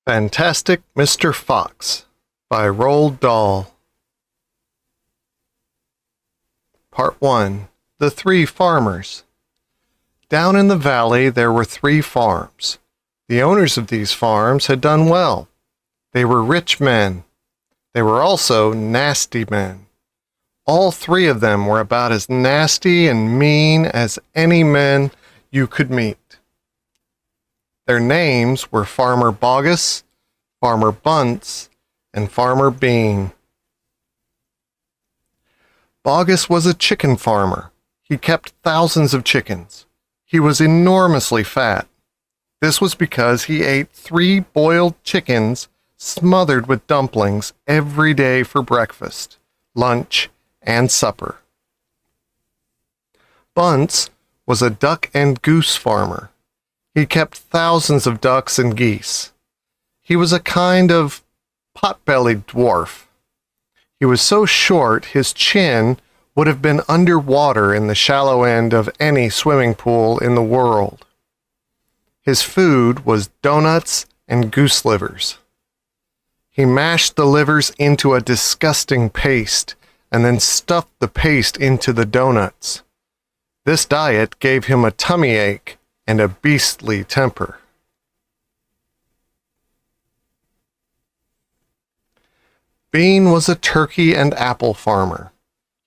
Fantastic Mr. Fox by Roald Dahl. Part 1. The Three Farmers. Down in the valley there were 3 farms. The owners of these farms had done well. They were rich men. They were also nasty men. All 3 of them were about as nasty and mean as any men you could meet. Their names were Farmer Boggis, Farmer Bunce, and Farmer Bean. Boggis was a chicken farmer. He kept thousands of chickens. He was enormously fat. This was because he ate 3 boiled chickens smothered with dumplings every day for breakfast, lunch, and supper. Bunce was a duck and goose farmer. He kept thousands of ducks and geese. He was a kind of pot-bellied dwarf. He was so short his chin would have been underwater in the shallow end of any swimming pool in the world. His food was donuts and goose livers. He mashed the livers into a disgusting paste and then stuffed the paste into the donuts. This diet gave him a tummy ache and a beastly temper. Bean was a turkey and apple farmer.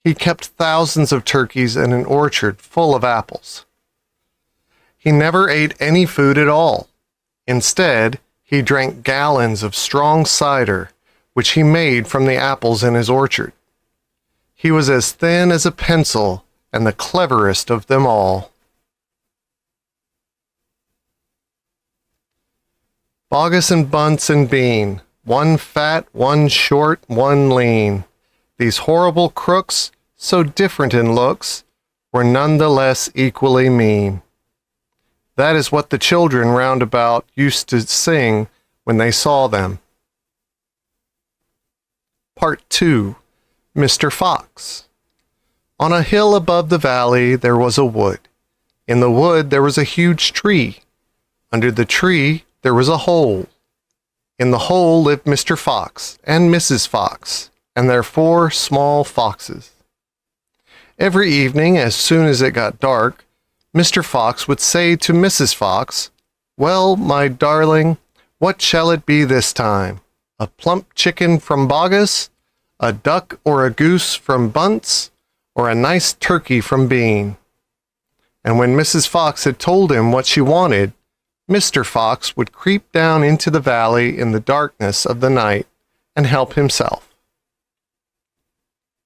He kept thousands of turkeys in an orchard full of apples. He never ate any food at all. Instead, he drank gallons of strong cider, which he made from the apples in his orchard. He was as thin as a pencil and the cleverest of them all. Boggis and Bunce and Bean, one fat, one short, one lean. These horrible crooks, so different in looks, were none the less equally mean. That is what the children round about used to sing when they saw them. Part 2. Mr. Fox. On a hill above the valley there was a wood. In the wood there was a huge tree. Under the tree there was a hole. In the hole lived Mr. Fox and Mrs. Fox and their 4 small foxes. Every evening, as soon as it got dark, Mr. Fox would say to Mrs. Fox, "Well, my darling, what shall it be this time? A plump chicken from Boggis, a duck or a goose from Bunce, or a nice turkey from Bean?" And when Mrs. Fox had told him what she wanted, Mr. Fox would creep down into the valley in the darkness of the night and help himself.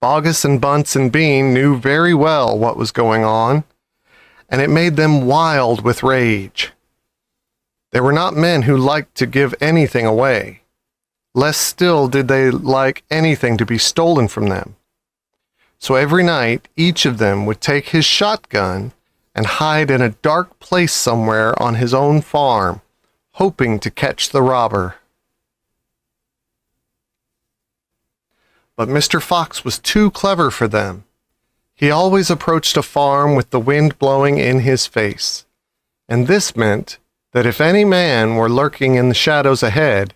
Boggis and Bunce and Bean knew very well what was going on, and it made them wild with rage. They were not men who liked to give anything away. Less still did they like anything to be stolen from them. So every night, each of them would take his shotgun and hide in a dark place somewhere on his own farm, hoping to catch the robber. But Mr. Fox was too clever for them. He always approached a farm with the wind blowing in his face, and this meant that if any man were lurking in the shadows ahead,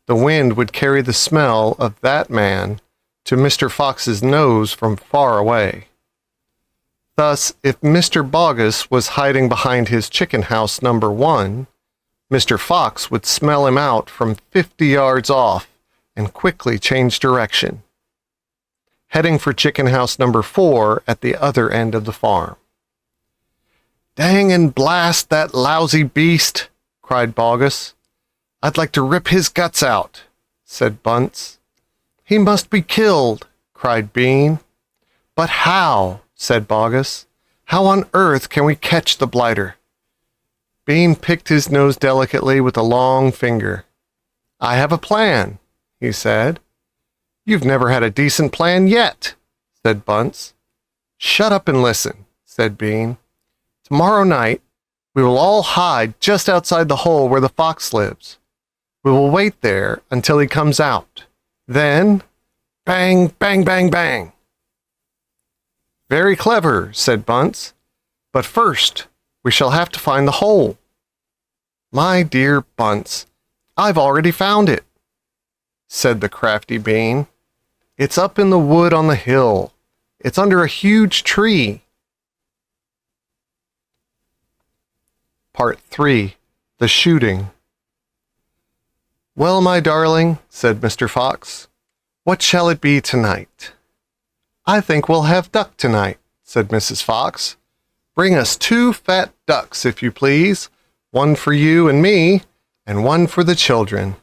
the wind would carry the smell of that man to Mr. Fox's nose from far away. Thus, if Mr. Boggis was hiding behind his chicken house number 1, Mr. Fox would smell him out from 50 yards off and quickly change direction, heading for chicken house number 4 at the other end of the farm. "Dang and blast that lousy beast!" cried Boggis. "I'd like to rip his guts out," said Bunce. "He must be killed," cried Bean. "But how?" said Boggis. "How on earth can we catch the blighter?" Bean picked his nose delicately with a long finger. "I have a plan," he said. "You've never had a decent plan yet," said Bunce. "Shut up and listen," said Bean. "Tomorrow night, we will all hide just outside the hole where the fox lives. We will wait there until he comes out. Then, bang, bang, bang, bang." "Very clever," said Bunce. "But first, we shall have to find the hole." "My dear Bunce, I've already found it," said the crafty Bean. "It's up in the wood on the hill. It's under a huge tree." Part 3. The Shooting. "Well, my darling," said Mr. Fox, "what shall it be tonight?" "I think we'll have duck tonight," said Mrs. Fox. "Bring us 2 fat ducks, if you please, one for you and me, and one for the children."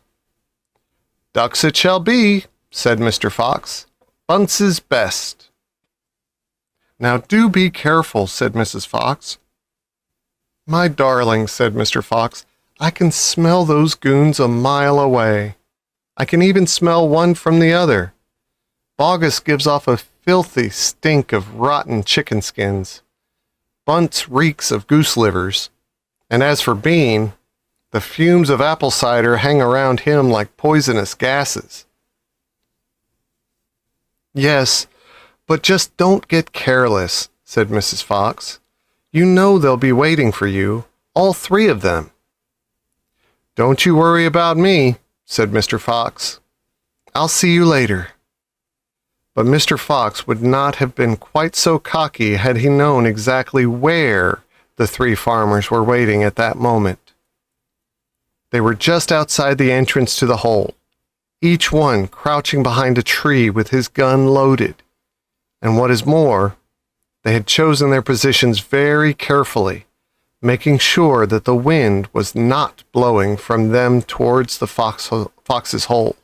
"Ducks it shall be," said Mr. Fox. "Bunce is best." "Now do be careful," said Mrs. Fox. "My darling," said Mr. Fox, "I can smell those goons a mile away. I can even smell one from the other. Boggis gives off a filthy stink of rotten chicken skins. Bunce reeks of goose livers. And as for Bean, the fumes of apple cider hang around him like poisonous gases." "Yes, but just don't get careless," said Mrs. Fox. "You know they'll be waiting for you, all 3 of them." "Don't you worry about me," said Mr. Fox. "I'll see you later." But Mr. Fox would not have been quite so cocky had he known exactly where the 3 farmers were waiting at that moment. They were just outside the entrance to the hole, each one crouching behind a tree with his gun loaded. And what is more, they had chosen their positions very carefully, making sure that the wind was not blowing from them towards the fox's hole.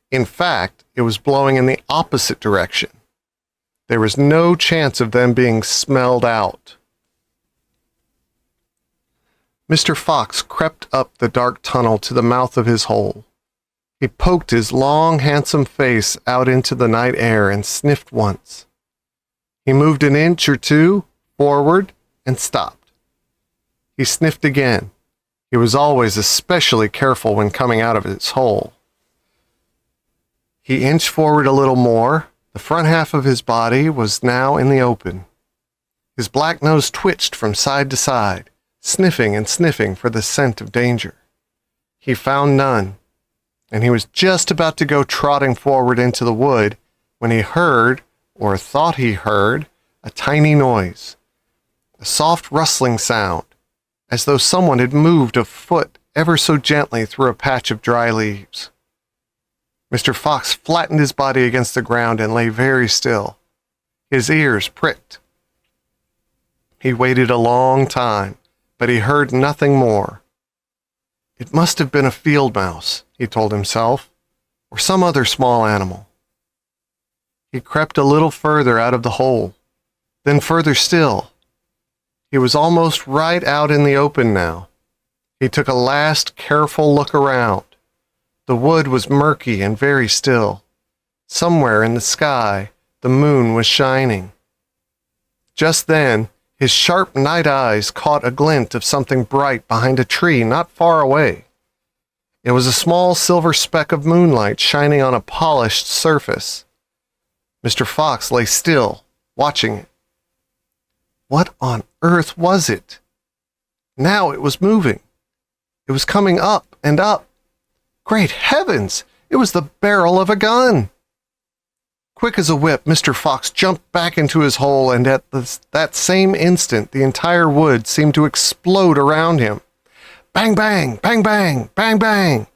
In fact, it was blowing in the opposite direction. There was no chance of them being smelled out. Mr. Fox crept up the dark tunnel to the mouth of his hole. He poked his long, handsome face out into the night air and sniffed once. He moved an inch or 2 forward and stopped. He sniffed again. He was always especially careful when coming out of his hole. He inched forward a little more. The front half of his body was now in the open. His black nose twitched from side to side, sniffing and sniffing for the scent of danger. He found none, and he was just about to go trotting forward into the wood when he heard, or thought he heard, a tiny noise, a soft rustling sound, as though someone had moved a foot ever so gently through a patch of dry leaves. Mr. Fox flattened his body against the ground and lay very still. His ears pricked. He waited a long time, but he heard nothing more. It must have been a field mouse, he told himself, or some other small animal. He crept a little further out of the hole, then further still. He was almost right out in the open now. He took a last careful look around. The wood was murky and very still. Somewhere in the sky, the moon was shining. Just then, his sharp night eyes caught a glint of something bright behind a tree not far away. It was a small silver speck of moonlight shining on a polished surface. Mr. Fox lay still, watching it. What on earth was it? Now it was moving. It was coming up and up. Great heavens! It was the barrel of a gun! Quick as a whip, Mr. Fox jumped back into his hole, and at that same instant, the entire wood seemed to explode around him. Bang, bang, bang, bang, bang, bang!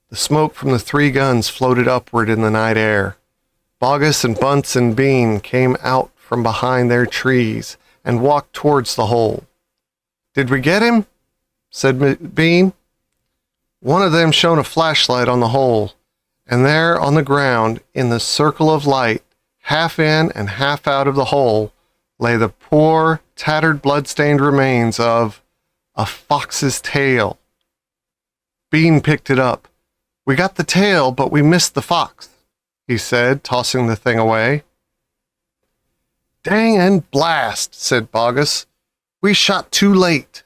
The smoke from the 3 guns floated upward in the night air. Boggis and Bunce and Bean came out from behind their trees and walked towards the hole. "Did we get him?" said Bean. One of them shone a flashlight on the hole, and there on the ground, in the circle of light, half in and half out of the hole, lay the poor, tattered, blood-stained remains of a fox's tail. Bean picked it up. "We got the tail, but we missed the fox," he said, tossing the thing away. "Dang and blast," said Boggis. "We shot too late.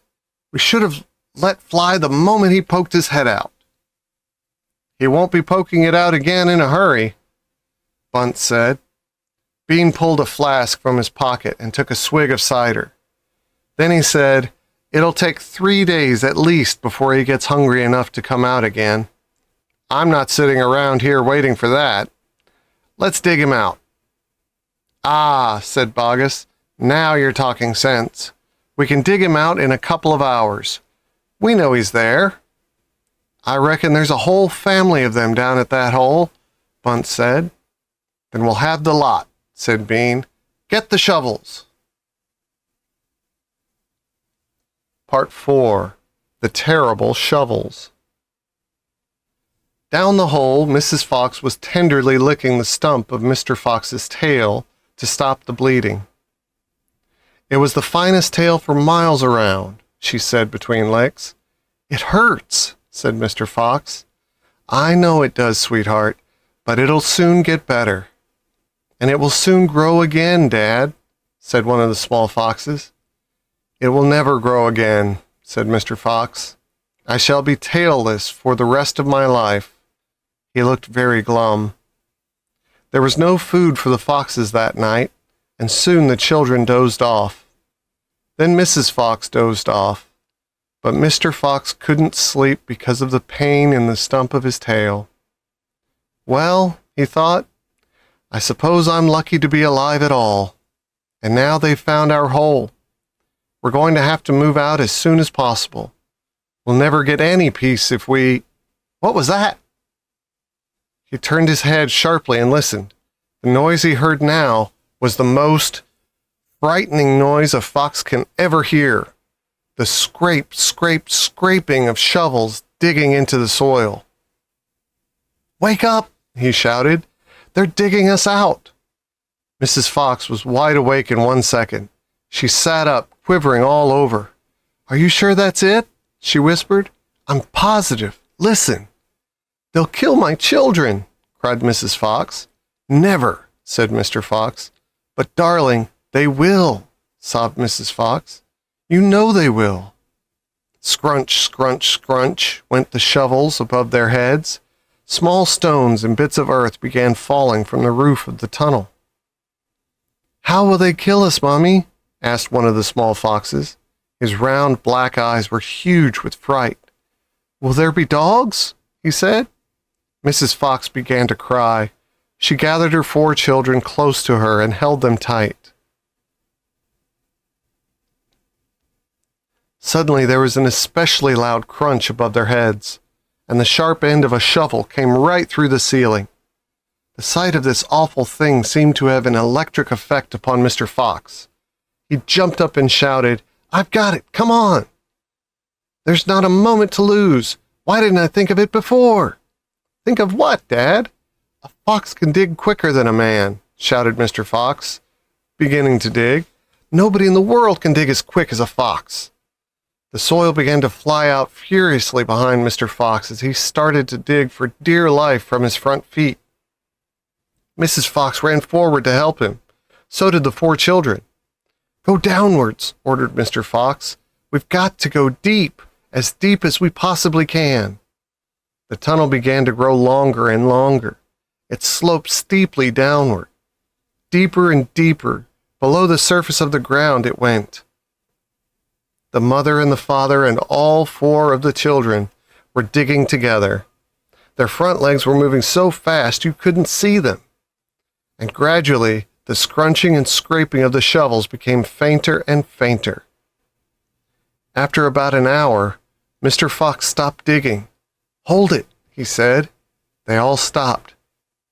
We should have let fly the moment he poked his head out." "He won't be poking it out again in a hurry," Bunce said. Bean pulled a flask from his pocket and took a swig of cider. Then he said, It'll take 3 days at least before he gets hungry enough to come out again. I'm not sitting around here waiting for that. Let's dig him out." "Ah," said Boggis, "now you're talking sense. We can dig him out in a couple of hours. We know he's there." "I reckon there's a whole family of them down at that hole," Bunce said. "Then we'll have the lot," said Bean. "Get the shovels." Part 4. The Terrible Shovels. Down the hole, Mrs. Fox was tenderly licking the stump of Mr. Fox's tail to stop the bleeding. "It was the finest tail for miles around," she said between licks. "It hurts," said Mr. Fox. "I know it does, sweetheart, but it'll soon get better." "And it will soon grow again, Dad," said one of the small foxes. "It will never grow again," said Mr. Fox. "I shall be tailless for the rest of my life." He looked very glum. There was no food for the foxes that night, and soon the children dozed off. Then Mrs. Fox dozed off, but Mr. Fox couldn't sleep because of the pain in the stump of his tail. "Well," he thought, "I suppose I'm lucky to be alive at all. And now they've found our hole. We're going to have to move out as soon as possible. We'll never get any peace if we—" What was that? He turned his head sharply and listened. The noise he heard now was the most frightening noise a fox can ever hear. The scrape, scrape, scraping of shovels digging into the soil. "Wake up!" he shouted. "They're digging us out." Mrs. Fox was wide awake in 1 second. She sat up, quivering all over. "Are you sure that's it?" she whispered. "I'm positive. Listen." "They'll kill my children," cried Mrs. Fox. "Never," said Mr. Fox. "But, darling, they will," sobbed Mrs. Fox. "You know they will." Scrunch, scrunch, scrunch went the shovels above their heads. Small stones and bits of earth began falling from the roof of the tunnel. "How will they kill us, Mommy?" asked one of the small foxes. His round black eyes were huge with fright. "Will there be dogs?" he said. Mrs. Fox began to cry. She gathered her 4 children close to her and held them tight. Suddenly there was an especially loud crunch above their heads, and the sharp end of a shovel came right through the ceiling. The sight of this awful thing seemed to have an electric effect upon Mr. Fox. He jumped up and shouted, "I've got it! Come on! There's not a moment to lose! Why didn't I think of it before?" "Think of what, Dad?" "A fox can dig quicker than a man," shouted Mr. Fox, beginning to dig. "Nobody in the world can dig as quick as a fox." The soil began to fly out furiously behind Mr. Fox as he started to dig for dear life from his front feet. Mrs. Fox ran forward to help him. So did the 4 children. "Go downwards," ordered Mr. Fox. "We've got to go deep as we possibly can." The tunnel began to grow longer and longer. It sloped steeply downward. Deeper and deeper, below the surface of the ground it went. The mother and the father and all 4 of the children were digging together. Their front legs were moving so fast you couldn't see them. And gradually, the scrunching and scraping of the shovels became fainter and fainter. After about an hour, Mr. Fox stopped digging. "Hold it," he said. They all stopped.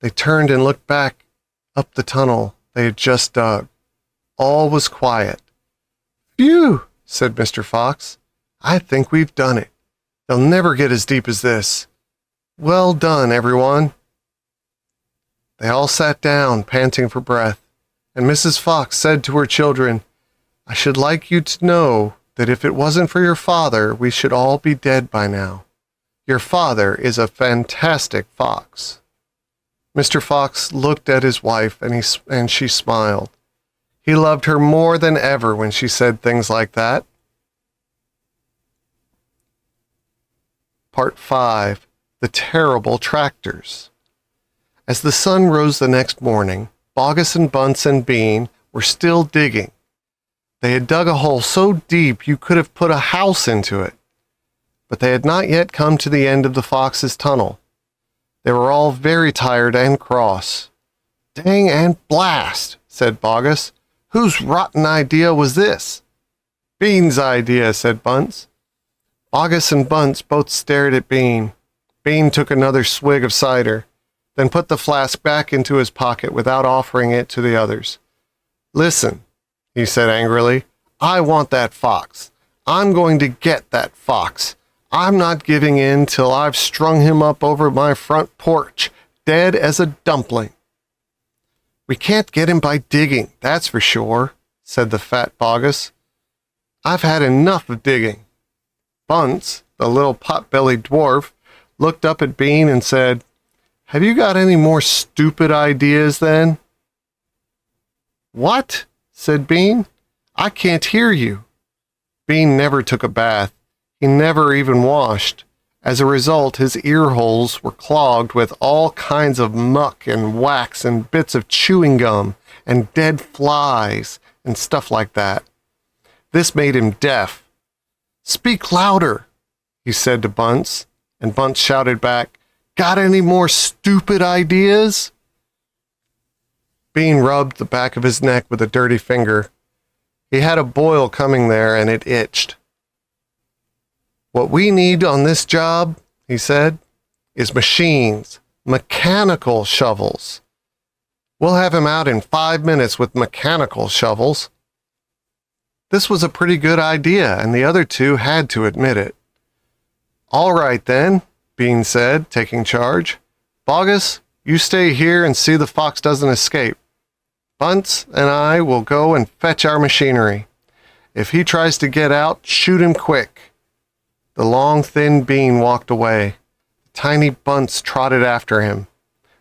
They turned and looked back up the tunnel they had just dug. All was quiet. "Phew," said Mr. Fox. "I think we've done it. They'll never get as deep as this. Well done, everyone." They all sat down, panting for breath, and Mrs. Fox said to her children, "I should like you to know that if it wasn't for your father, we should all be dead by now. Your father is a fantastic fox." Mr. Fox looked at his wife, and she smiled. He loved her more than ever when she said things like that. Part 5. The Terrible Tractors. As the sun rose the next morning, Boggis and Bunce and Bean were still digging. They had dug a hole so deep you could have put a house into it. But they had not yet come to the end of the fox's tunnel. They were all very tired and cross. "Dang and blast," said Boggis. "Whose rotten idea was this?" "Bean's idea," said Bunce. Boggis and Bunce both stared at Bean. Bean took another swig of cider, then put the flask back into his pocket without offering it to the others. "Listen," he said angrily, "I want that fox. I'm going to get that fox. I'm not giving in till I've strung him up over my front porch, dead as a dumpling." "We can't get him by digging, that's for sure," said the fat Boggis. "I've had enough of digging." Bunce, the little pot-bellied dwarf, looked up at Bean and said, "Have you got any more stupid ideas then?" "What?" said Bean. "I can't hear you." Bean never took a bath. He never even washed. As a result, his ear holes were clogged with all kinds of muck and wax and bits of chewing gum and dead flies and stuff like that. This made him deaf. "Speak louder," he said to Bunce, and Bunce shouted back, "Got any more stupid ideas?" Bean rubbed the back of his neck with a dirty finger. He had a boil coming there, and it itched. "What we need on this job," he said, "is machines, mechanical shovels. We'll have him out in 5 minutes with mechanical shovels." This was a pretty good idea, and the other two had to admit it. "All right, then," Bean said, taking charge. "Boggis, you stay here and see the fox doesn't escape. Bunce and I will go and fetch our machinery. If he tries to get out, shoot him quick." The long, thin Bean walked away. The tiny Bunce trotted after him.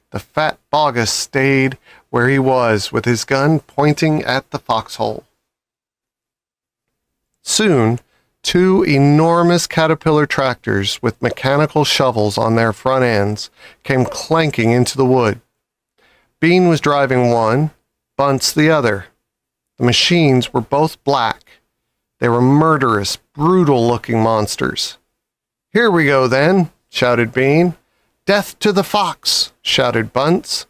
The fat Boggis stayed where he was with his gun pointing at the foxhole. Soon, 2 enormous caterpillar tractors with mechanical shovels on their front ends came clanking into the wood. Bean was driving one, Bunce the other. The machines were both black. They were murderous, brutal-looking monsters. "Here we go, then," shouted Bean. "Death to the fox," shouted Bunce.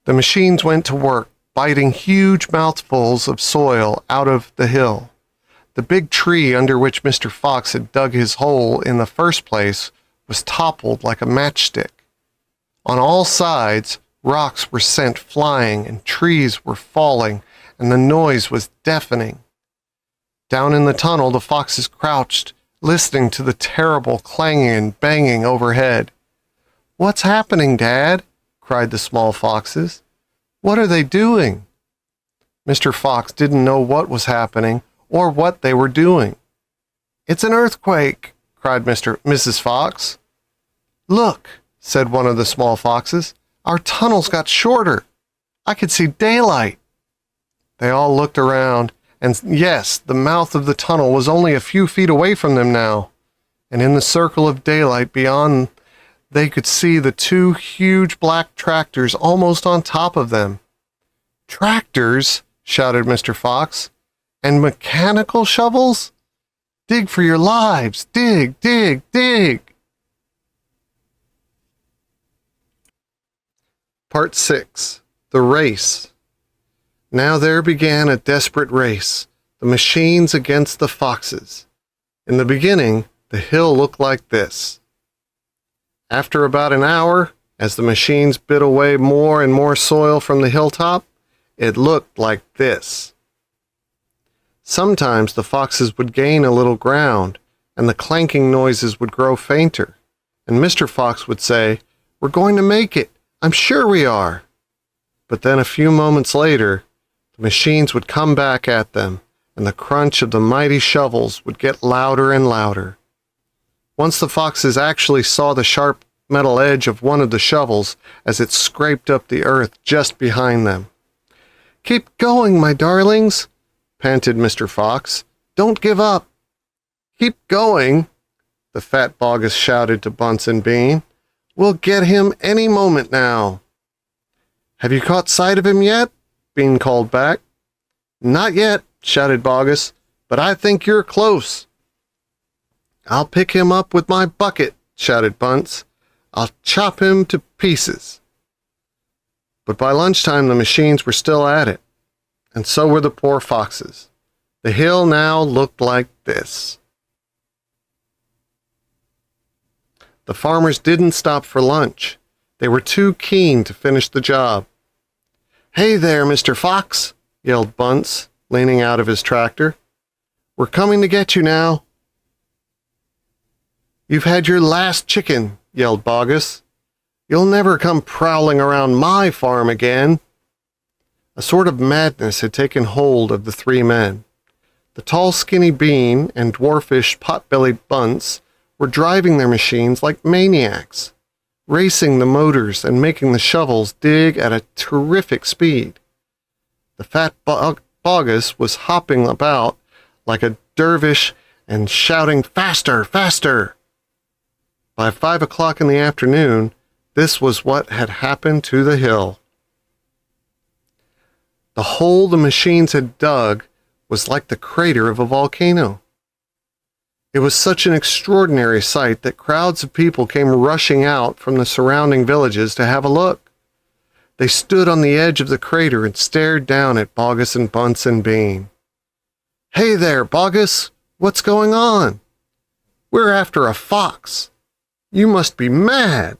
The machines went to work, biting huge mouthfuls of soil out of the hill. The big tree under which Mr. Fox had dug his hole in the first place was toppled like a matchstick. On all sides, rocks were sent flying and trees were falling, and the noise was deafening. Down in the tunnel, the foxes crouched, listening to the terrible clanging and banging overhead. "What's happening, Dad?" cried the small foxes. "What are they doing?" Mr. Fox didn't know what was happening or what they were doing. "It's an earthquake," cried Mrs. Fox. "Look," said one of the small foxes, "our tunnels got shorter. I could see daylight." They all looked around, and yes, the mouth of the tunnel was only a few feet away from them now, and in the circle of daylight beyond, they could see the 2 huge black tractors almost on top of them. "Tractors?" shouted Mr. Fox. "And mechanical shovels? Dig for your lives! Dig, dig, dig!" Part 6. The Race. Now there began a desperate race, the machines against the foxes. In the beginning, the hill looked like this. After about an hour, as the machines bit away more and more soil from the hilltop, it looked like this. Sometimes the foxes would gain a little ground, and the clanking noises would grow fainter, and Mr. Fox would say, "We're going to make it. I'm sure we are." But then a few moments later, the machines would come back at them, and the crunch of the mighty shovels would get louder and louder. Once the foxes actually saw the sharp metal edge of one of the shovels as it scraped up the earth just behind them. "Keep going, my darlings," panted Mr. Fox. "Don't give up." "Keep going," the fat Boggis shouted to Bunce and Bean. "We'll get him any moment now." "Have you caught sight of him yet?" Bean called back. Not yet, shouted Boggis, but I think you're close. I'll pick him up with my bucket, shouted Bunce. I'll chop him to pieces. But by lunchtime the machines were still at it, and so were the poor foxes. The hill now looked like this. The farmers didn't stop for lunch. They were too keen to finish the job. Hey there, Mr. Fox, yelled Bunce, leaning out of his tractor. We're coming to get you now. You've had your last chicken, yelled Boggis. You'll never come prowling around my farm again. A sort of madness had taken hold of the three men. The tall, skinny Bean and dwarfish, pot-bellied Bunce were driving their machines like maniacs, racing the motors and making the shovels dig at a terrific speed. The fat Boggis was hopping about like a dervish and shouting, "Faster, faster!" By 5 o'clock in the afternoon, this was what had happened to the hill. The hole the machines had dug was like the crater of a volcano. It was such an extraordinary sight that crowds of people came rushing out from the surrounding villages to have a look. They stood on the edge of the crater and stared down at Boggis and Bunce and Bean. Hey there, Boggis, what's going on? We're after a fox. You must be mad.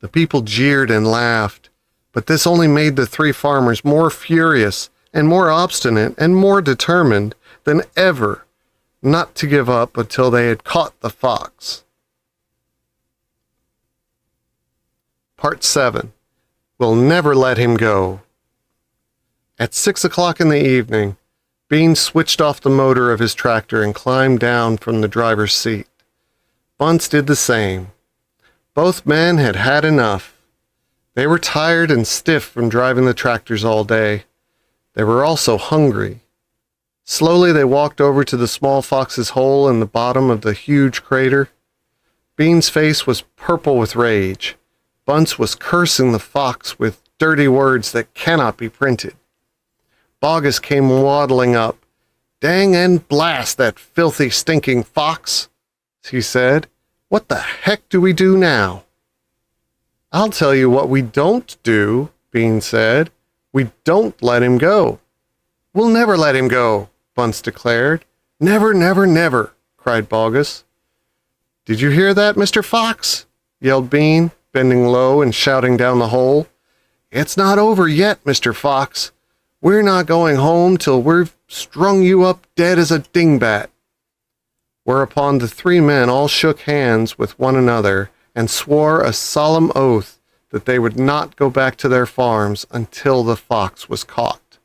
The people jeered and laughed, but this only made the three farmers more furious and more obstinate and more determined than ever not to give up until they had caught the fox. Part 7. We'll never let him go. At 6 o'clock in the evening, Bean switched off the motor of his tractor and climbed down from the driver's seat. Bunce did the same. Both men had had enough. They were tired and stiff from driving the tractors all day. They were also hungry. Slowly they walked over to the small fox's hole in the bottom of the huge crater. Bean's face was purple with rage. Bunce was cursing the fox with dirty words that cannot be printed. Boggis came waddling up. Dang and blast that filthy, stinking fox, he said. What the heck do we do now? I'll tell you what we don't do, Bean said. We don't let him go. We'll never let him go, Bunce declared. Never, never, never, cried Boggis. Did you hear that, Mr. Fox? Yelled Bean, bending low and shouting down the hole. It's not over yet, Mr. Fox. We're not going home till we've strung you up dead as a dingbat. Whereupon the three men all shook hands with one another and swore a solemn oath that they would not go back to their farms until the fox was caught.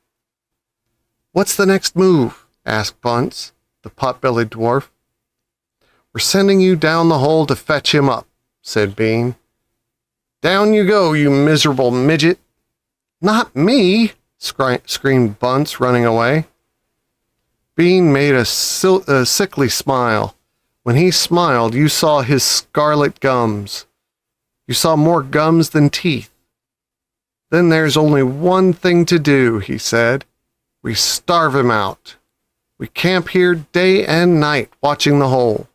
What's the next move? Asked Bunce, the pot-bellied dwarf. We're sending you down the hole to fetch him up, said Bean. Down you go, you miserable midget. Not me, screamed Bunce, running away. Bean made a sickly smile. When he smiled, you saw his scarlet gums. You saw more gums than teeth. Then there's only one thing to do, he said. We starve him out. We camp here day and night watching the hole.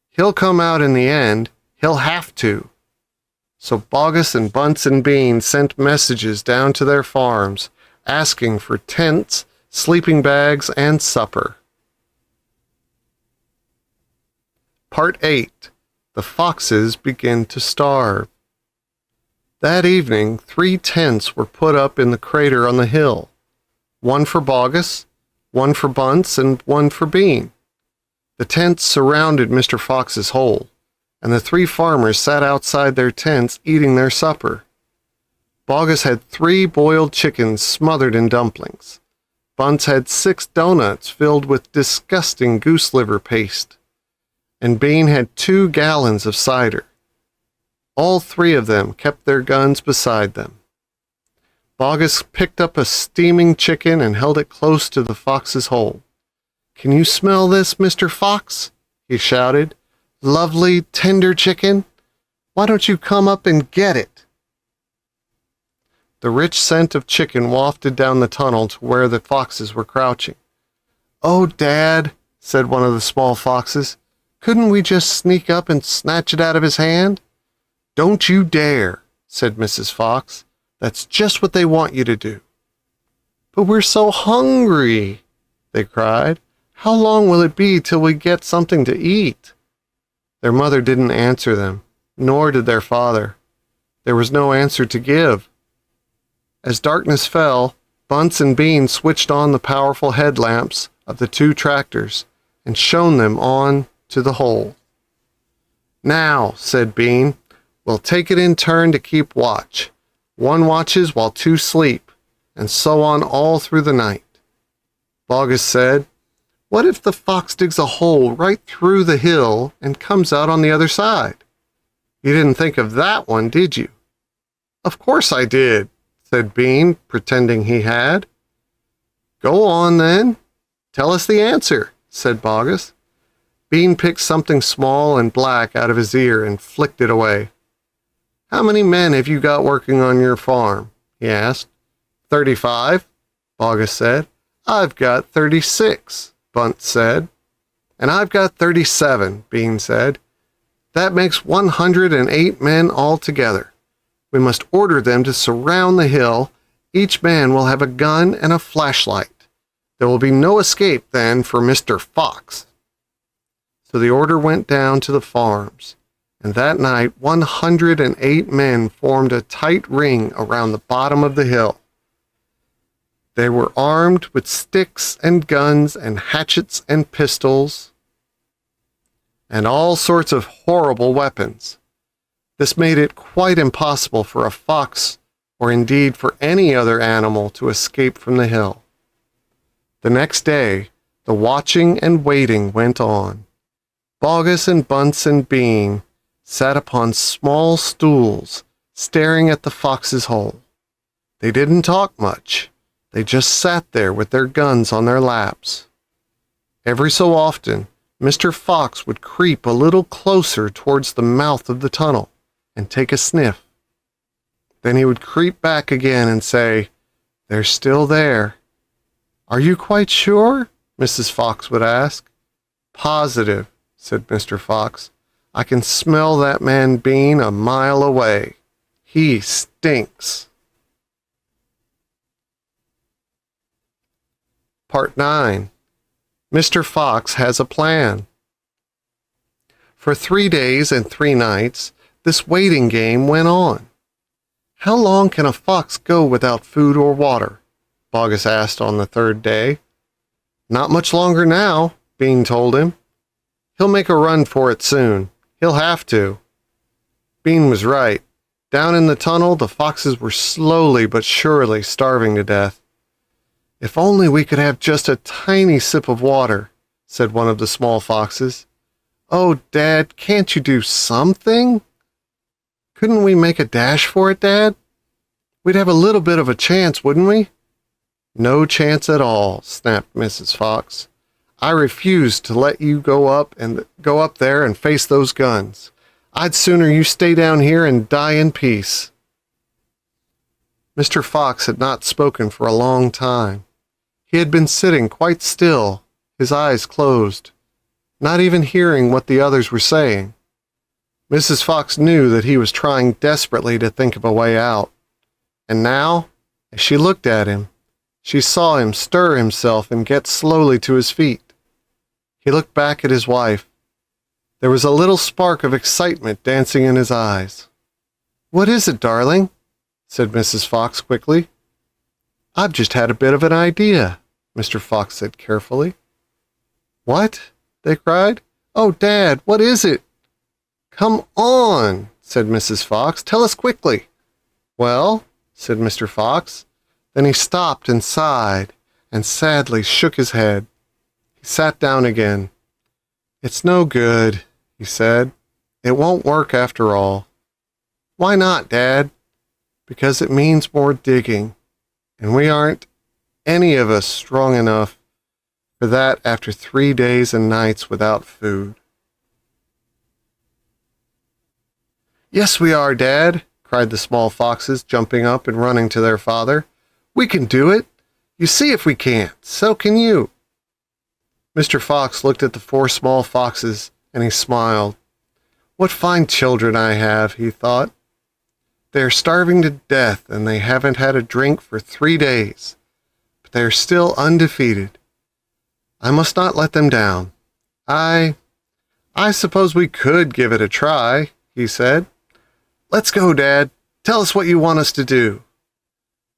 He'll come out in the end. He'll have to. So Boggis and Bunce and Bean sent messages down to their farms, asking for tents, sleeping bags, and supper. Part 8. The foxes begin to starve. That evening, 3 tents were put up in the crater on the hill. One for Boggis, one for Bunce, and one for Bean. The tents surrounded Mr. Fox's hole, and the 3 farmers sat outside their tents eating their supper. Boggis had 3 boiled chickens smothered in dumplings. Bunce had 6 donuts filled with disgusting goose liver paste. And Bean had 2 gallons of cider. All 3 of them kept their guns beside them. Boggis picked up a steaming chicken and held it close to the fox's hole. Can you smell this, Mr. Fox? He shouted. Lovely, tender chicken. Why don't you come up and get it? The rich scent of chicken wafted down the tunnel to where the foxes were crouching. "Oh, Dad," said one of the small foxes, "couldn't we just sneak up and snatch it out of his hand?" "Don't you dare," said Mrs. Fox. "That's just what they want you to do." "But we're so hungry," they cried. "How long will it be till we get something to eat?" Their mother didn't answer them, nor did their father. There was no answer to give. As darkness fell, Bunce and Bean switched on the powerful headlamps of the two tractors and shone them on to the hole. "Now," said Bean, "we'll take it in turn to keep watch. One watches while two sleep, and so on all through the night." Boggis said, "What if the fox digs a hole right through the hill and comes out on the other side? You didn't think of that one, did you?" "Of course I did," said Bean, pretending he had. "Go on, then. Tell us the answer," said Boggis. Bean picked something small and black out of his ear and flicked it away. "How many men have you got working on your farm?" he asked. 35, Boggis said. "I've got 36, Bunce said. "And I've got 37, Bean said. "That makes 108 men altogether. We must order them to surround the hill. Each man will have a gun and a flashlight. There will be no escape then for Mr. Fox." So the order went down to the farms, and that night 108 men formed a tight ring around the bottom of the hill. They were armed with sticks and guns and hatchets and pistols and all sorts of horrible weapons. This made it quite impossible for a fox, or indeed for any other animal, to escape from the hill. The next day, the watching and waiting went on. Boggis and Bunce and Bean sat upon small stools, staring at the fox's hole. They didn't talk much. They just sat there with their guns on their laps. Every so often, Mr. Fox would creep a little closer towards the mouth of the tunnel and take a sniff. Then he would creep back again and say, "They're still there." "Are you quite sure?" Mrs. Fox would ask. "Positive," said Mr. Fox. "I can smell that man Bean a mile away. He stinks." Part 9. Mr. Fox has a plan. For 3 days and 3 nights, this waiting game went on. "How long can a fox go without food or water?" Boggis asked on the 3rd day. "Not much longer now," Bean told him. "He'll make a run for it soon. He'll have to." Bean was right. Down in the tunnel, the foxes were slowly but surely starving to death. "If only we could have just a tiny sip of water," said one of the small foxes. "Oh, Dad, can't you do something? Couldn't we make a dash for it, Dad? We'd have a little bit of a chance, wouldn't we?" "No chance at all," snapped Mrs. Fox. "I refuse to let you go up there and face those guns. I'd sooner you stay down here and die in peace." Mr. Fox had not spoken for a long time. He had been sitting quite still, his eyes closed, not even hearing what the others were saying. Mrs. Fox knew that he was trying desperately to think of a way out. And now, as she looked at him, she saw him stir himself and get slowly to his feet. He looked back at his wife. There was a little spark of excitement dancing in his eyes. "What is it, darling?" said Mrs. Fox quickly. "I've just had a bit of an idea," Mr. Fox said carefully. "What?" they cried. "Oh, Dad, what is it?" "Come on," said Mrs. Fox. "Tell us quickly." "Well," said Mr. Fox. Then he stopped and sighed and sadly shook his head. He sat down again. "It's no good," he said. "It won't work after all." "Why not, Dad?" "Because it means more digging, and we aren't any of us strong enough for that after 3 days and nights without food." "Yes, we are, Dad," cried the small foxes, jumping up and running to their father. "We can do it. You see if we can't. So can you." Mr. Fox looked at the 4 small foxes, and he smiled. "What fine children I have," he thought. "They are starving to death, and they haven't had a drink for 3 days. But they are still undefeated. I must not let them down. I suppose we could give it a try," he said. "Let's go, Dad. Tell us what you want us to do."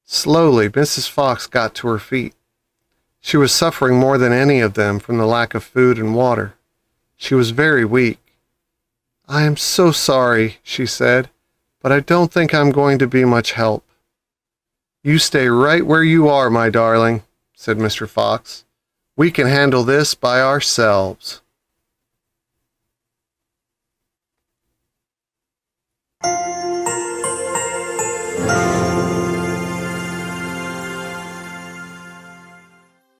Slowly, Mrs. Fox got to her feet. She was suffering more than any of them from the lack of food and water. She was very weak. "I am so sorry," she said, "but I don't think I'm going to be much help." "You stay right where you are, my darling," said Mr. Fox. "We can handle this by ourselves."